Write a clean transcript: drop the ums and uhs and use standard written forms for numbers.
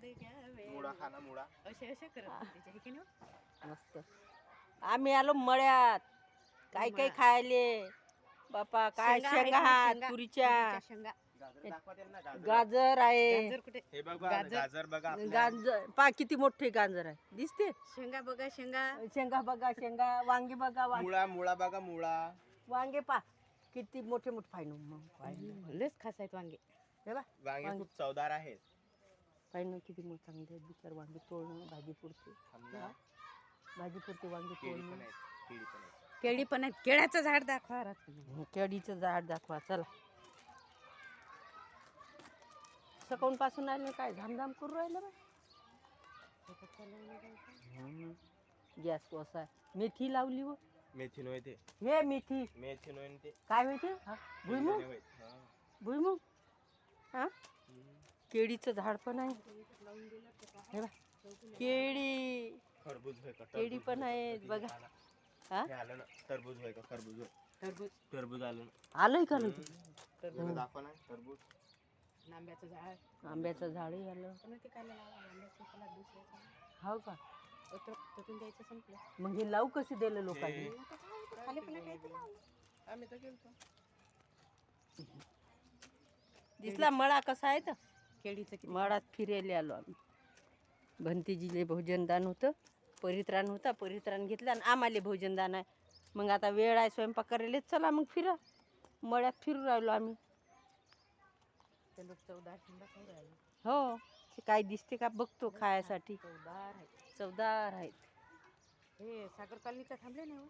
दे घ्यावे मुळा खाना मुळा. असे असे करत होते हे की नाही मस्त. आम्ही आलो मळ्यात काय काय खायले बापा. काय शेंगा आहेत शेंगा ना, हात शेंगा. तुरीच्या. तुरीच्या शेंगा गाजर दाखवा त्यांना गाजर. गाजर आहे. गाजर कुठे हे बघा गाजर. गाजर बघा आपल्या. गाजर पा किती मोठे गाजर आहे दिसते. शेंगा बघा शेंगा शेंगा बघा शेंगा. वांगे बघा मुळा मुळा बघा मुळा. वांगे पा किती मोठे मोठे पाहिजे. लयच खास आहेत वांगे हे बा वांगे खूप चवदार आहेत. पाहिजे किती मोठे चांगले आहेत. बिचार वांगे तोडणं भाजी पुरते. समजा भाजी पुरते वांगे केळी पण तोडणं. आहेत. केळी पण आहेत. केळी पण आहेत. केळ्याचं झाड दाखवा केळीचं झाड दाखवा चला. सकाळून पासून आले काय धामधाम करू राहिलं बा. गॅस कोसा आहे. मेथी लावली व मेथी नव्हे ते. हे मेथी मेथी नव्हे ते. काय माहिती भुईमुग. नव्हे. हा. भुईमुग हा. केळीचं झाड पण आहे. हे बा केळी खरबूज होय का? केळी पण आहेत बघा. हा हे आलं ना टरबूज होय का? खरबूज होय. टरबूज टरबूज आलं ना. आलंय का नाही? जरा दाखवा ना टरबूज. आंब्याचं झाड आंब्याचं झाडही आलं. पण ते काय लावा आंब्याचं त्याला दुसऱ्याचं हो का. तोतून द्यायचं संपलं मग हे लावू कशी दिलं लोकांनी. खाली पण काय ते लावलं. आम्ही तर गेलतो. दिसला मळा कसा आहे तर. केळीचं किती मळात फिरायला आलो आम्ही. भंतीजीले भोजनदान होतं. परित्राण होता. परित्राण घेतला आणि आम्हाला भोजनदान आहे. मग आता वेळ आहे स्वयंपाक करायला चला मग फिरा. मळ्यात फिरू राहिलो आम्ही. ते लोक चवदार शेंगा खाऊ राहिले. हो ते काय दिसते का बघतो खायसाठी. चवदार आहेत चवदार आहेत. हे सागर कॉलनीचा थांबले नाही हो